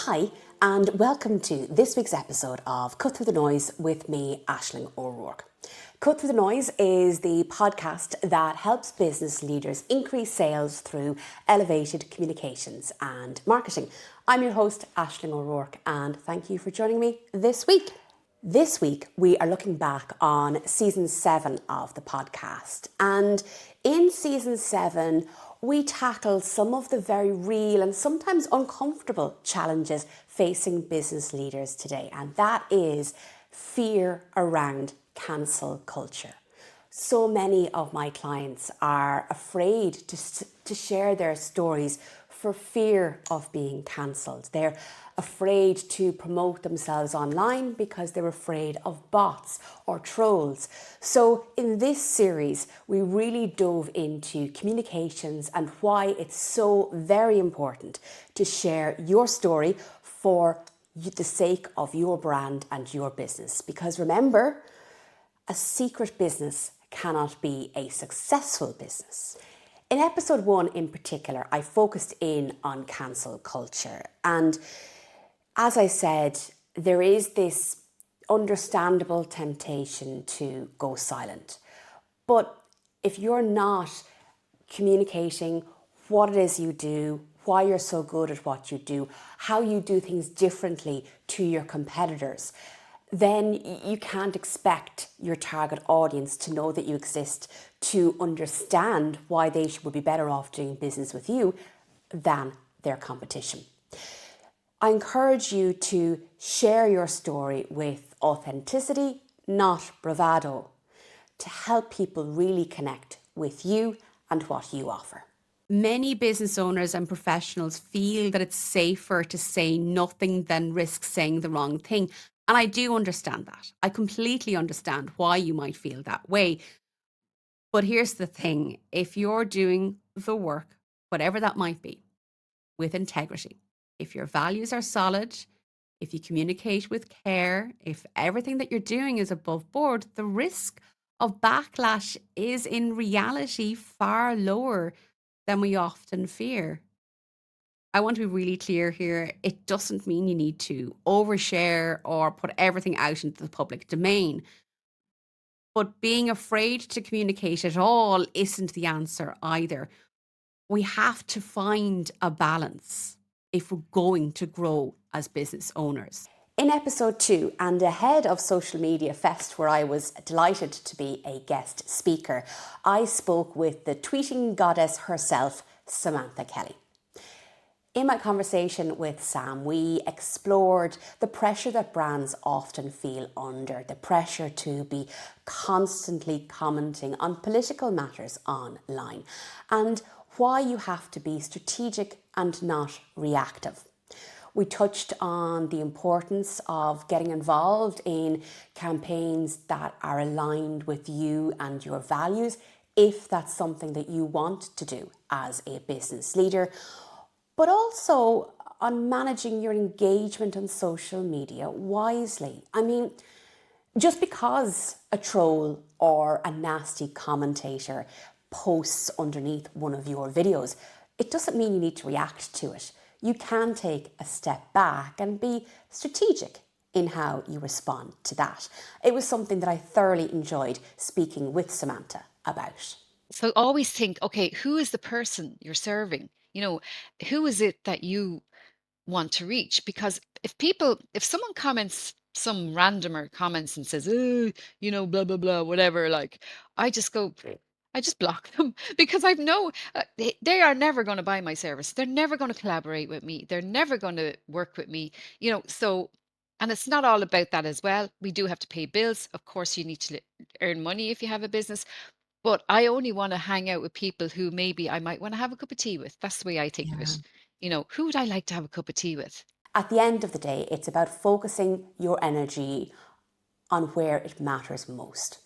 Hi, and welcome to this week's episode of Cut Through the Noise with me, Aisling O'Rourke. Cut Through the Noise is the podcast that helps business leaders increase sales through elevated communications and marketing. I'm your host, Aisling O'Rourke, and thank you for joining me this week. This week, we are looking back on season 7 of the podcast. And in season 7, we tackle some of the very real and sometimes uncomfortable challenges facing business leaders today. And that is fear around cancel culture. So many of my clients are afraid to share their stories for fear of being cancelled. They're afraid to promote themselves online because they're afraid of bots or trolls. So in this series, we really dove into communications and why it's so very important to share your story for the sake of your brand and your business. Because remember, a secret business cannot be a successful business. In episode 1 in particular, I focused in on cancel culture. And as I said, there is this understandable temptation to go silent. But if you're not communicating what it is you do, why you're so good at what you do, how you do things differently to your competitors, then you can't expect your target audience to know that you exist, to understand why they would be better off doing business with you than their competition. I encourage you to share your story with authenticity, not bravado, to help people really connect with you and what you offer. Many business owners and professionals feel that it's safer to say nothing than risk saying the wrong thing. And I do understand that. I completely understand why you might feel that way. But here's the thing. If you're doing the work, whatever that might be, with integrity, if your values are solid, if you communicate with care, if everything that you're doing is above board, the risk of backlash is in reality far lower than we often fear. I want to be really clear here. It doesn't mean you need to overshare or put everything out into the public domain. But being afraid to communicate at all isn't the answer either. We have to find a balance if we're going to grow as business owners. In episode 2, and ahead of Social Media Fest, where I was delighted to be a guest speaker, I spoke with the tweeting goddess herself, Samantha Kelly. In my conversation with Sam, we explored the pressure that brands often feel under, the pressure to be constantly commenting on political matters online, and why you have to be strategic and not reactive. We touched on the importance of getting involved in campaigns that are aligned with you and your values, if that's something that you want to do as a business leader, but also on managing your engagement on social media wisely. I mean, just because a troll or a nasty commentator posts underneath one of your videos, it doesn't mean you need to react to it. You can take a step back and be strategic in how you respond to that. It was something that I thoroughly enjoyed speaking with Samantha about. So always think, okay, who is the person you're serving? Who is it that you want to reach? Because if someone comments, some randomer comments and says, oh, blah, blah, blah, whatever, like, I just go, I just block them because I know they are never going to buy my service. They're never going to collaborate with me. They're never going to work with me, so, and it's not all about that as well. We do have to pay bills. Of course, you need to earn money if you have a business. But I only want to hang out with people who maybe I might want to have a cup of tea with. That's the way I think of it. Who would I like to have a cup of tea with? At the end of the day, it's about focusing your energy on where it matters most.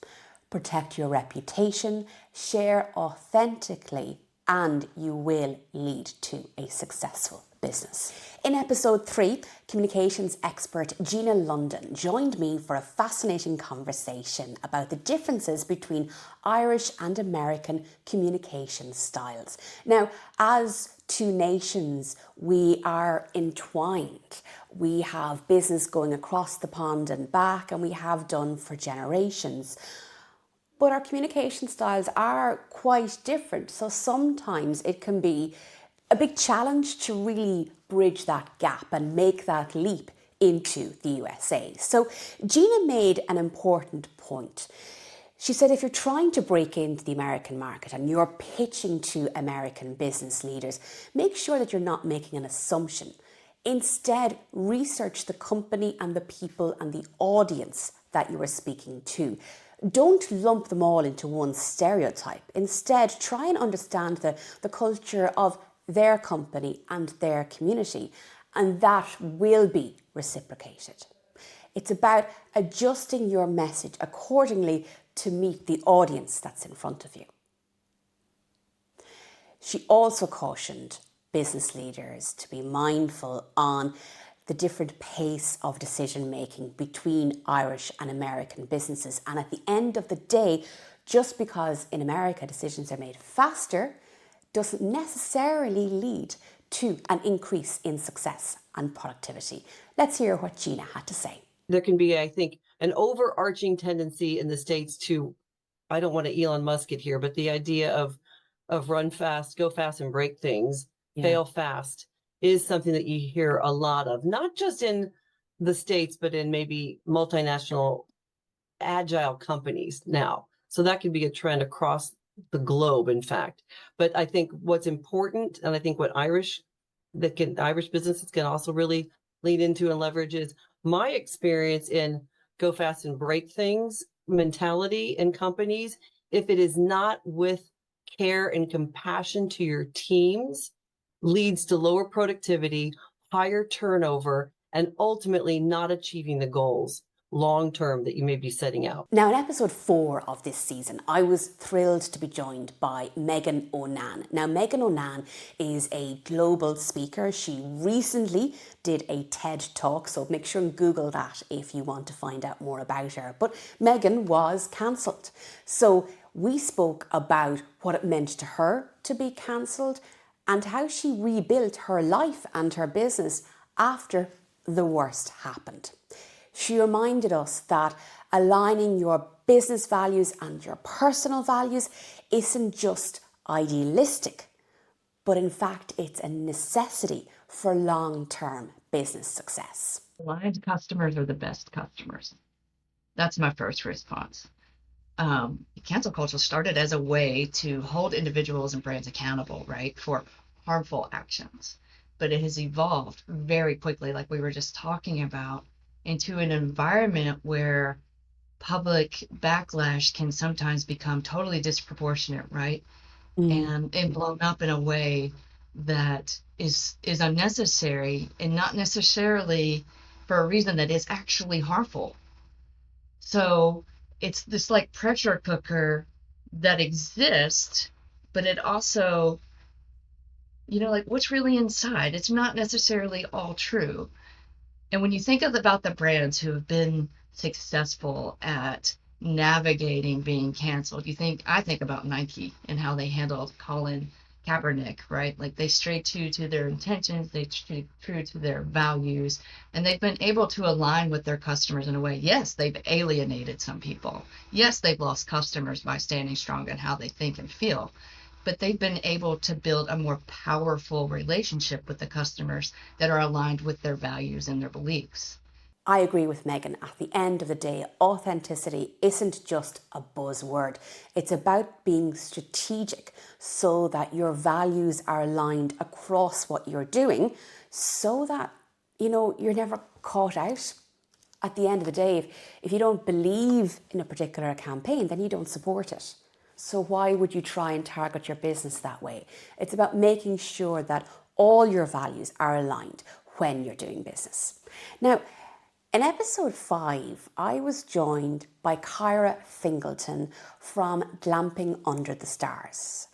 Protect your reputation, share authentically, and you will lead to a successful business. In episode 3, communications expert Gina London joined me for a fascinating conversation about the differences between Irish and American communication styles. Now, as two nations, we are entwined. We have business going across the pond and back, and we have done for generations. But our communication styles are quite different. So sometimes it can be a big challenge to really bridge that gap and make that leap into the USA. So Gina made an important point. She said if you're trying to break into the American market and you're pitching to American business leaders, make sure that you're not making an assumption. Instead, research the company and the people and the audience that you are speaking to. Don't lump them all into one stereotype. Instead, try and understand the culture of their company and their community, and that will be reciprocated. It's about adjusting your message accordingly to meet the audience that's in front of you. She also cautioned business leaders to be mindful on the different pace of decision making between Irish and American businesses. And at the end of the day, just because in America decisions are made faster doesn't necessarily lead to an increase in success and productivity. Let's hear what Gina had to say. There can be, I think, an overarching tendency in the States to, I don't want to Elon Musk it here, but the idea of run fast, go fast and break things, fail fast is something that you hear a lot of, not just in the States, but in maybe multinational agile companies now. So that can be a trend across the globe, in fact. But I think what's important, and I think what Irish businesses can also really lean into and leverage is my experience in go fast and break things mentality in companies. If it is not with care and compassion to your teams, leads to lower productivity, higher turnover, and ultimately not achieving the goals long term that you may be setting out. Now, in episode 4 of this season, I was thrilled to be joined by Megan O'Nan. Now, Megan O'Nan is a global speaker. She recently did a TED Talk, so make sure and Google that if you want to find out more about her. But Megan was cancelled. So we spoke about what it meant to her to be cancelled and how she rebuilt her life and her business after the worst happened. She reminded us that aligning your business values and your personal values isn't just idealistic, but in fact, it's a necessity for long-term business success. Aligned customers are the best customers. That's my first response. Cancel culture started as a way to hold individuals and brands accountable, right, for harmful actions. But it has evolved very quickly, like we were just talking about, into an environment where public backlash can sometimes become totally disproportionate, right? And blown up in a way that is unnecessary and not necessarily for a reason that is actually harmful. So it's this like pressure cooker that exists, but it also, like what's really inside, it's not necessarily all true. And when you think about the brands who have been successful at navigating being canceled, I think about Nike and how they handled Colin Kaepernick, right? Like they stayed true to their intentions, they stayed true to their values, and they've been able to align with their customers in a way. Yes, they've alienated some people. Yes, they've lost customers by standing strong in how they think and feel. But they've been able to build a more powerful relationship with the customers that are aligned with their values and their beliefs. I agree with Megan. At the end of the day, authenticity isn't just a buzzword. It's about being strategic so that your values are aligned across what you're doing so that, you're never caught out. At the end of the day, if you don't believe in a particular campaign, then you don't support it. So why would you try and target your business that way? It's about making sure that all your values are aligned when you're doing business. Now, in episode 5, I was joined by Kyra Fingleton from Glamping Under the Stars.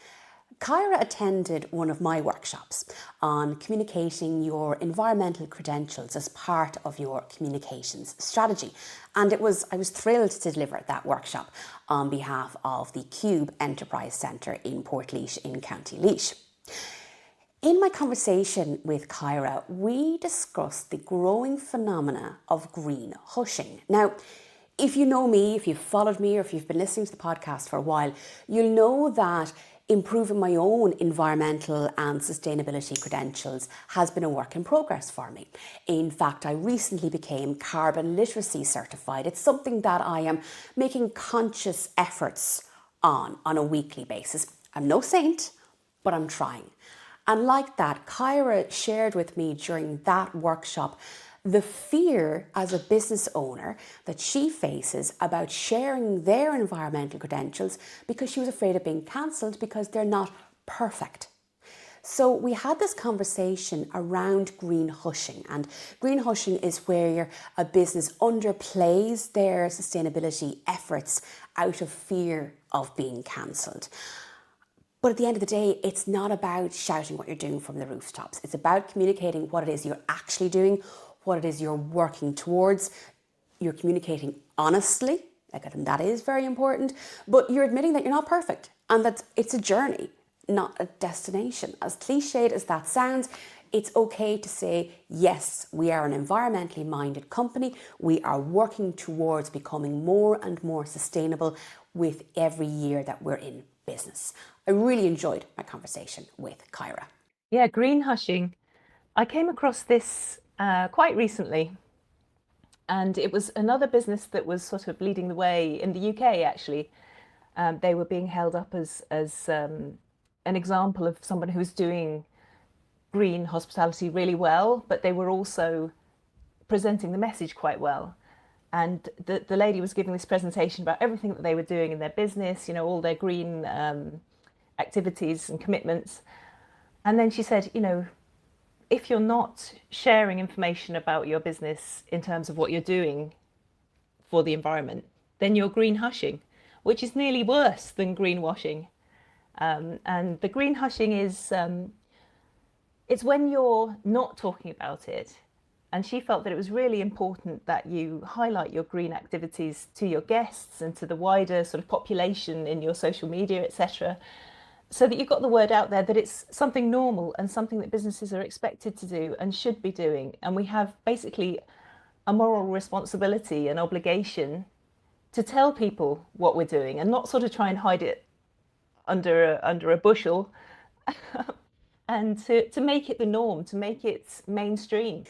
Kyra attended one of my workshops on communicating your environmental credentials as part of your communications strategy. And I was thrilled to deliver that workshop on behalf of the Cube Enterprise Centre in Portlaoise in County Laois. In my conversation with Kyra, we discussed the growing phenomena of greenhushing. Now, if you know me, if you've followed me, or if you've been listening to the podcast for a while, you'll know that improving my own environmental and sustainability credentials has been a work in progress for me. In fact, I recently became carbon literacy certified. It's something that I am making conscious efforts on a weekly basis. I'm no saint, but I'm trying. And like that, Kyra shared with me during that workshop the fear as a business owner that she faces about sharing their environmental credentials because she was afraid of being cancelled because they're not perfect. So we had this conversation around greenhushing, and greenhushing is where a business underplays their sustainability efforts out of fear of being cancelled. But at the end of the day, it's not about shouting what you're doing from the rooftops. It's about communicating what it is you're actually doing, what it is you're working towards. You're communicating honestly, and that is very important, but you're admitting that you're not perfect and that it's a journey, not a destination. As cliched as that sounds, it's okay to say, yes, we are an environmentally minded company. We are working towards becoming more and more sustainable with every year that we're in business. I really enjoyed my conversation with Kyra. Yeah, greenhushing. I came across this quite recently, and it was another business that was sort of leading the way in the UK, actually. They were being held up as an example of someone who was doing green hospitality really well, but they were also presenting the message quite well. And the lady was giving this presentation about everything that they were doing in their business, all their green activities and commitments. And then she said, if you're not sharing information about your business in terms of what you're doing for the environment, then you're greenhushing, which is nearly worse than greenwashing. And the greenhushing is, it's when you're not talking about it. And she felt that it was really important that you highlight your green activities to your guests and to the wider sort of population in your social media, etc., so that you've got the word out there that it's something normal and something that businesses are expected to do and should be doing. And we have basically a moral responsibility and obligation to tell people what we're doing and not sort of try and hide it under a bushel and to make it the norm, to make it mainstream.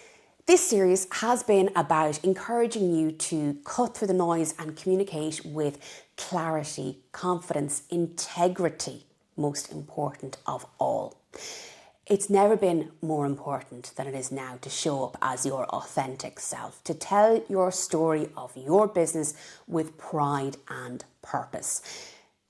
This series has been about encouraging you to cut through the noise and communicate with clarity, confidence, integrity, most important of all. It's never been more important than it is now to show up as your authentic self, to tell your story of your business with pride and purpose.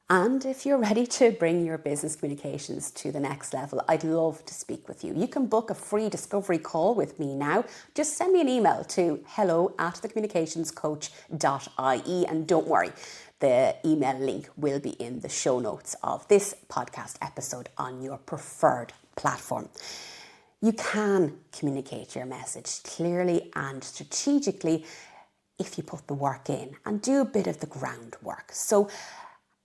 And if you're ready to bring your business communications to the next level, I'd love to speak with you. You can book a free discovery call with me now. Just send me an email to hello@thecommunicationscoach.ie, and don't worry, the email link will be in the show notes of this podcast episode on your preferred platform. You can communicate your message clearly and strategically if you put the work in and do a bit of the groundwork. So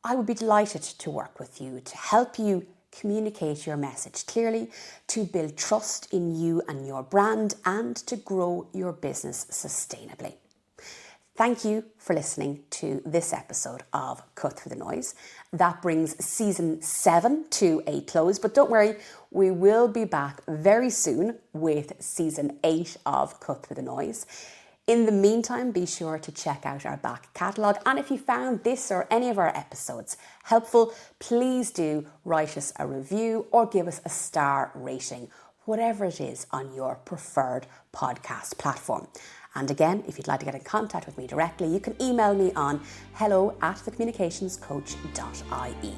I would be delighted to work with you to help you communicate your message clearly, to build trust in you and your brand, and to grow your business sustainably. Thank you for listening to this episode of Cut Through the Noise. That brings season 7 to a close, but don't worry, we will be back very soon with season 8 of Cut Through the Noise. In the meantime, be sure to check out our back catalogue. And if you found this or any of our episodes helpful, please do write us a review or give us a star rating, whatever it is on your preferred podcast platform. And again, if you'd like to get in contact with me directly, you can email me on hello@thecommunicationscoach.ie.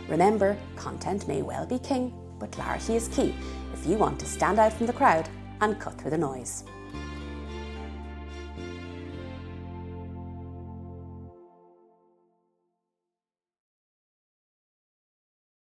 Remember, content may well be king, but clarity is key if you want to stand out from the crowd and cut through the noise.